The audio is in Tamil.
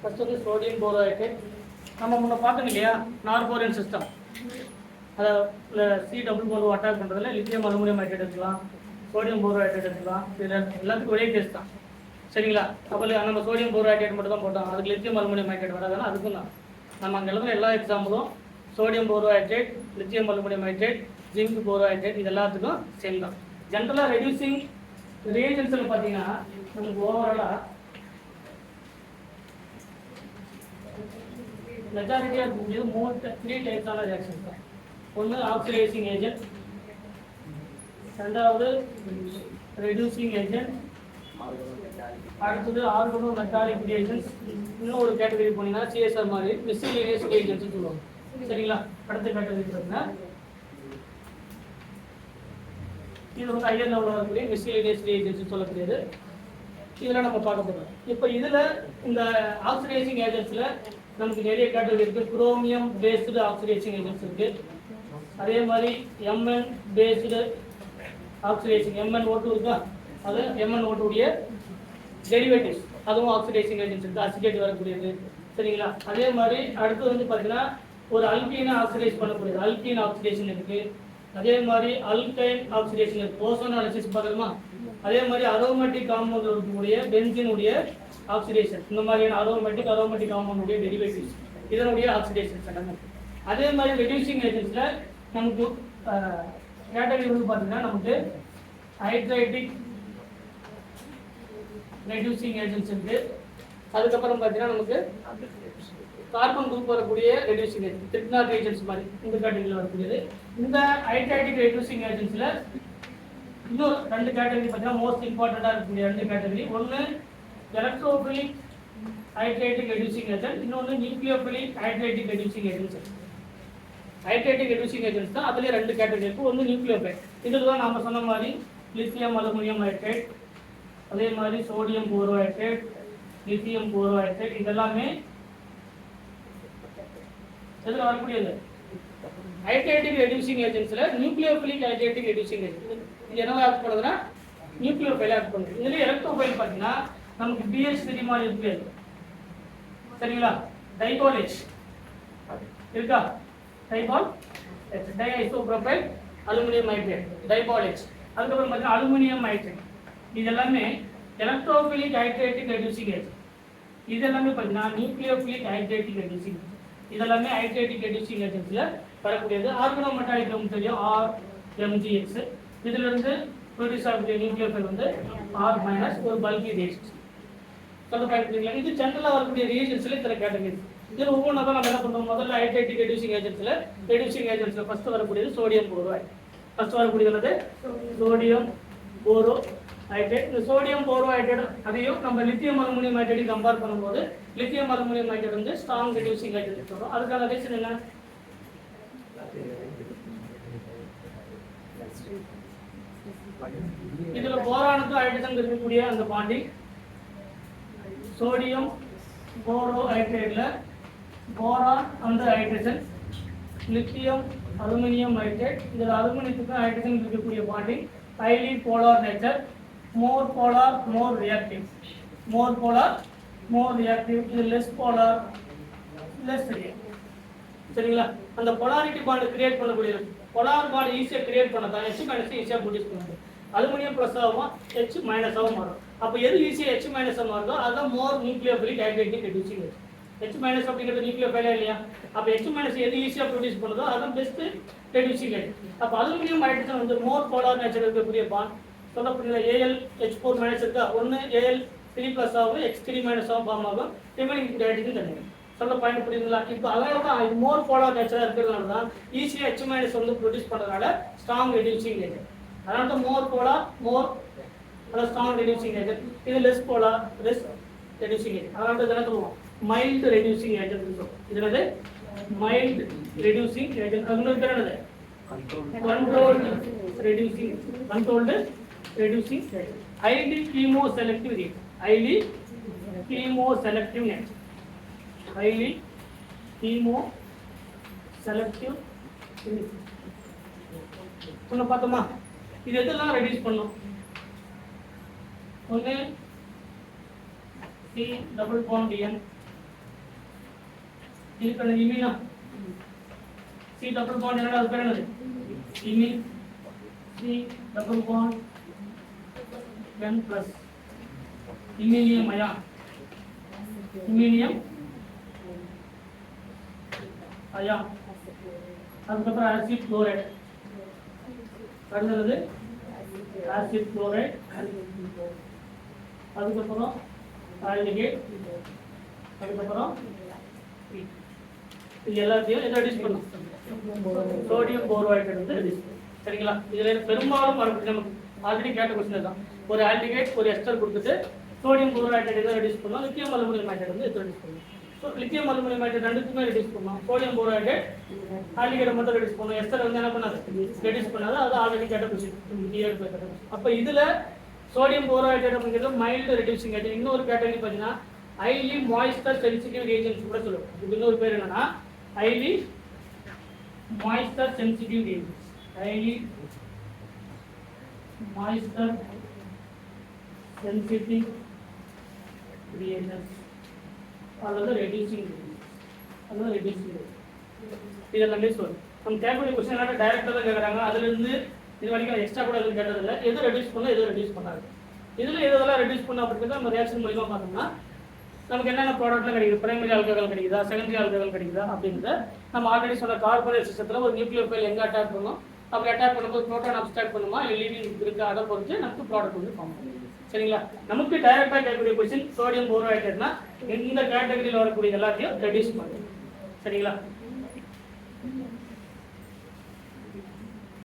ஃபர்ஸ்ட் வந்து சோடியம் போரோஹைட்ரேட். நம்ம முன்ன பார்த்தோம் இல்லையா, நார்போரியன் சிஸ்டம். அதை சி டபுள் போரோ அட்டாக் பண்ணுறதுல லித்தியம் அலுமினியம் ஹைட்ரேட் எடுக்கலாம், சோடியம் போரோஹைட்ரேட் எடுக்கலாம். இதில் எல்லாத்துக்கும் ஒரே கேஸ் தான், சரிங்களா? அப்போ நம்ம சோடியம் போரோஹைட்ரேட் மட்டும் தான் போட்டோம், அதுக்கு லித்தியம் அலுமினியம் ஹைட்ரேட் வராதுன்னா அதுக்கும் தான் நம்ம அங்கே எழுதுன எல்லா எக்ஸாம்பிளும் sodium borohydride, lithium aluminium hydride, zinc borohydride, இது எல்லாத்துக்கும் சேம் தான். ஜென்ரலாக ரெடியூசிங் ரியேஜன்ஸில் பார்த்தீங்கன்னா நமக்கு ஓவராலாக மெஜாரிட்டியாக இருக்கக்கூடியது 3 டைப்ஸான ரியாக்ஷன்ஸ் தான். ஒன்று ஆக்சிடைசிங் ஏஜென்ட், ரெண்டாவது ரெடியூசிங் ஏஜென்ட், அடுத்தது ஆர்கனோ மெட்டாலிக் ரியாக்ஷன்ஸ். இன்னும் ஒரு கேட்டகரி போனீங்கன்னா சிஎஸ்ஆர் மாதிரி மிஸ்செலேனியஸ் ரியாக்ஷன்ஸ் சொல்லுவாங்க, சரிங்களா? அடுத்த கேட்டகரி பார்த்தீங்கன்னா இது வந்து ஹையர் லெவலில் வரக்கூடிய மிஸ்செலேனியஸ் ரியாக்ஷன்ஸ் சொல்லக்கூடியது. இதெல்லாம் நம்ம பார்க்க போகிறோம். இப்போ இதில் இந்த ஆக்சிடைசிங் ஏஜென்ட்ஸில் நமக்கு நிறைய கேட்டகரி இருக்குது. குரோமியம் பேஸ்டு ஆக்சிடைசிங் ஏஜென்ட்ஸ் இருக்குது. அதே மாதிரி எம்என் பேஸ்டு ஆக்சிடைசிங், MnO2 இருக்கா, அது MnO2 உடைய டெரிவேட்டிவ்ஸ், அதுவும் ஆக்சிடைசிங் ஏஜென்ட்ஸ் இருக்குது, அசிடேட் வரக்கூடியது, சரிங்களா? அதே மாதிரி அடுத்து வந்து பார்த்தீங்கன்னா ஒரு அல்கீனை ஆக்சிடைஸ் பண்ணக்கூடியது, அல்கீன் ஆக்சிடேஷன் இருக்குது. அதே மாதிரி அல்கைன் ஆக்சிடேஷன் இருக்குது, ஓசோன் அனாலிசிஸ் பார்க்கணுமா? அதே மாதிரி அரோமேட்டிக் காம்பவுண்ட் இருக்கக்கூடிய பென்சீனுடைய ஆக்சிடேஷன், இந்த மாதிரியான அரோமேட்டிக் காம்பவுண்டுடைய டெரிவேட்டிவ்ஸ், இதனுடைய ஆக்சிடேஷன் சட்டம். அதே மாதிரி ரெடியூசிங் ஏஜென்ட்ஸில் நமக்கு கேட்டகரி வந்து பார்த்தீங்கன்னா நமக்கு ஹைட்ரைட்டிக் ரெடியூசிங் ஏஜென்ட்ஸ் இருக்குது. அதுக்கப்புறம் பார்த்தீங்கன்னா நமக்கு கார்பன் குரூப் வரக்கூடிய ரெடியூசிங் ஏஜென்ட், ட்ரிக்னார் ஏஜென்ட்ஸ் மாதிரி இந்த கேட்டகரியில் வரக்கூடியது. இந்த ஹைட்ரைட்டிக் ரெடியூசிங் ஏஜென்ட்ஸில் இன்னும் 2 கேட்டகரி பார்த்தீங்கன்னா மோஸ்ட் இம்பார்ட்டண்ட்டாக இருக்கக்கூடிய 2 கேட்டகரி. ஒன்று எலக்ட்ரோஃபிலிக் ஹைட்ரைட்டிக் ரெடியூசிங் ஏஜென்ட், இன்னொன்று nucleophilic hydridic reducing agents. Hydridic reducing agents தான், அதுலேயே 2 கேட்டகரி இருக்குது. ஒன்று நியூக்ளியோஃபைல், இதில் தான் நாம் சொன்ன மாதிரி லித்தியம் அலுமினியம் ஹைட்ரேட், அதே மாதிரி சோடியம் போரோஹைட்ரேட், லித்தியம் போரோஹைட்ரேட், இதெல்லாமே இதில் வரக்கூடியது ஹைட்ரைட்டிக் reducing ஏஜென்ட்ஸில் nucleophilic hydridic reducing agent. இது என்ன ஆக்ட் பண்ணுதுன்னா நியூக்ளியோஃபைல் ஆக்ட் பண்ணுது. இதில் எலக்ட்ரோஃபைல் பார்த்தீங்கன்னா நமக்கு BH3 மாதிரி இருக்குது, சரிங்களா? டைபால் H இருக்கா, DIBAL H, டைஐசோப்ரோபைல் aluminium hydrate, DIBAL H. அதுக்கப்புறம் பார்த்தீங்கன்னா அலுமினியம் ஹைட்ரேட், இது எல்லாமே எலக்ட்ரோஃபிலிக் ஹைட்ரைட்டிக் ரெடியூசிங் ஏஜென்ட். இது எல்லாமே பார்த்தீங்கன்னா நியூக்ளியோஃபிலிக் ஹைட்ரைட்டிக் ரெடியூசிங், இதெல்லாமே ஹைட்ரைட்டிக் ரெடியூசிங் ஏஜென்ட்ஸில் வரக்கூடியது. ஆர்கனோ மெட்டாலிக் நமக்கு தெரியும், RMgX. இதிலிருந்து ப்ரொடியூஸ் ஆகக்கூடிய நியூக்ளியோஃபைல் வந்து R- ஒரு பல்கி ரியாக்ஷன்ஸ் சொல்ல பயன்படுத்திக்கலாம். இது ஜென்ரலாக வரக்கூடிய ரியாக்ஷன்ஸில் இத்தனை கேட்டகரி. இதில் ஒவ்வொன்றா தான் நம்ம என்ன பண்ணுறோம், முதல்ல ஹைட்ரைட்டிக் ரெடியூசிங் ஏஜென்ட்ஸில் ஃபஸ்ட்டு வரக்கூடியது சோடியம் போரோஹைட்ரேட். ஃபஸ்ட்டு வரக்கூடியது வந்து சோடியம் போரோஹைட்ரேட். இந்த சோடியம் போரோஹைட்ரேட் அதையும் நம்ம லித்தியம் அலுமினியம் ஹைட்ரேட் கம்பேர் பண்ணும்போது லித்தியம் அலுமினியம் ஹைட்ரேட் வந்து ஸ்ட்ராங் ரெடியூசிங் ஏஜென்ட் சொல்கிறோம். அதுக்கான ரீசன் என்ன, இதுல போரானுக்கு ஹைட்ரஜன் இருக்கக்கூடிய அந்த பாண்டிங் சோடியம் போரோஹைட்ரேட்ல போரான் அந்த ஹைட்ரஜன், லித்தியம் அலுமினியம் ஹைட்ரேட், இதில் அலுமினியத்துக்கு ஹைட்ரஜன் இருக்கக்கூடிய பாண்டிங் ஹைலி போலார் நேச்சர், மோர் போலார் மோர் ரியாக்டிவ், மோர் போலார் மோர் ரியாக்டிவ், இது லெஸ் போலார் லெஸ் ரியாக்டிவ், சரிங்களா? அந்த பொலாரிட்டி பாண்ட் கிரியேட் பண்ணக்கூடிய பொலார் பாண்ட் ஈஸியாக கிரியேட் பண்ணதான் H- ஈஸியாக ப்ரொடியூஸ் பண்ணுது. அலுமினியம் ப்ளஸ் ஆகும், H- ஆகும் மாறும். அப்போ எது ஈஸியாக H- மாறுதோ அதுதான் மோர் nucleophilic hydridic reducing agent. H- அப்படிங்கிறது நியூக்ளியோஃபைலா இல்லையா? அப்போ H- எது ஈஸியாக ப்ரொடியூஸ் பண்ணுதோ அதுதான் பெஸ்ட் ரெடியூசிங் ஏஜென்ட். அப்போ அலுமினியம் ஹைட்ரஜன் வந்து மோர் போலார் நேச்சர் இருக்கக்கூடிய பாண்ட் சொல்லப்படுகிற Al H4- இருக்கா, ஒன்று Al3+ ஆகும், X3- ஆகும் ஃபார்ம் ஆகும், ரிமைனிங் ஹைட்ரஜன் தனியாக சொல்ல பாயிண்ட் புரியுதுங்களா? இப்போ அதனால தான் இது மோர் போலார் நேச்சராக இருக்கிறதுனால தான் ஈஸியாக H- வந்து ப்ரொடியூஸ் பண்ணுறதுனால ஸ்ட்ராங் ரெடியூசிங் ஏஜென்ட். அதனால தான் more polar more strong reducing agent. இது less polar less reducing agent. அதனால தான் இதெல்லாம் சொல்லுவோம் மைல்டு ரெடியூசிங் ஏஜென்ட் சொல்லுவோம். இது வந்து மைல்டு ரெடியூசிங் ஏஜென்ட். அது பேர் என்னது, controlled reducing agent. Highly chemo selective agent, highly chemo selective agent, highly chemo selective ஒன்று பார்த்தோமா? இது எதெல்லாம் ரெடியூஸ் பண்ணும்? ஒன்று சி டபுள் பாண்ட் என், இதுக்கான இமீனா சி டபுள் பாண்ட் என்னடா அது பேர் என்னது? Imine. C double bond n plus iminium ion, iminium ion. அதுக்கப்புறம் ஆசிட் குளோரைடு, அடுத்தது ஆசிட் குளோரைடு, அதுக்கப்புறம் ஆல்டிகேட், அதுக்கப்புறம் இது எல்லாத்தையும் எதை ரெடியூஸ் பண்ணும்? சோடியம் போரோஹைட்ரேட் வந்து ரெடியூஸ் பண்ணும். சரிங்களா? இதில் பெரும்பாலும் மறுபடியும் நமக்கு ஆல்ரெடி கேட்ட கொஸ்டின் தான். ஒரு ஆல்டிகேட் ஒரு எஸ்டர் கொடுத்துட்டு சோடியம் போரோஹைட்ரேட் எதை ரெடியூஸ் பண்ணலாம்? லித்தியம் அலுமினியம் ஹைட்ரேட் வந்து எதை ரெடியூஸ் பண்ணலாம்? ஸோ லித்தியம் அலுமினியம் ஹைட்ரேட் ரெண்டுக்குமே ரெடியூஸ் பண்ணலாம். சோடியம் போரோஹைட்ரேட் ஆல்டிகேட் மட்டும் ரெடியூஸ் பண்ணலாம். எஸ்டர் வந்து என்ன பண்ணாது? ரெடியூஸ் பண்ணாது. அது ஆல்ரெடி கேட்ட கொஸ்டின். அப்போ இதில் சோடியம் போரோஹைட்ரேட் அப்படிங்கிறது மைல்டு ரெடியூசிங் ஏஜென்ட். இன்னொரு கேட்டகரி பார்த்தீங்கன்னா ஹைலி மாய்ஸ்டர் சென்சிட்டிவ் ஏஜென்ட்ஸ் கூட சொல்லுவோம். இதுக்கு இன்னொரு பேர் என்னன்னா highly moisture sensitive agents. Highly moisture sensitive reagents அல்லது ரெடியூசிங் அல்லது ரெடியூசிங். இதெல்லாமே சொல்லு. நம்ம கேட்கக்கூடிய கொஸ்டின் எல்லாம் டைரக்டாக தான் கேட்குறாங்க. அதுலேருந்து இது வரைக்கும் எக்ஸ்ட்ரா கூட எதுவும் கேட்டதில்லை. எது ரெடியூஸ் பண்ணால் எது ரெடியூஸ் பண்ணாது, இதில் எதெல்லாம் ரெடியூஸ் பண்ணோம் அப்படிங்கிறத நம்ம ரியாக்ஷன் மூலிமா பார்த்தோம்னா நமக்கு என்னென்ன ப்ராடக்ட்லாம் கிடைக்குது, பிரைமரி ஆல்கஹால் கிடைக்குதா, செகண்டரி ஆல்கஹால் கிடைக்குதா அப்படிங்கிறத நம்ம ஆல்ரெடி சொன்ன கார்பனேட் சிஸ்டத்தில் ஒரு நியூக்ளியர் ஃபைல் எங்கே அட்டாக் பண்ணணும், அப்படி அட்டாக் பண்ணும்போது ப்ரோட்டான் அப்ஸ்ட்ராக்ட் பண்ணுமா இல்லை லீவிங் இருக்கா, அதை பொறுத்து நமக்கு ப்ராடக்ட் வந்து ஃபார்ம் பண்ணும். சரிங்களா? நமக்கு டைரக்டாக கேட்கக்கூடிய கொஸ்டின் சோடியம் போரோஹைட்ரேட்னா இந்த கேட்டகரியில் வரக்கூடிய எல்லாத்தையும் ரெடியூஸ் பண்ணும். சரிங்களா?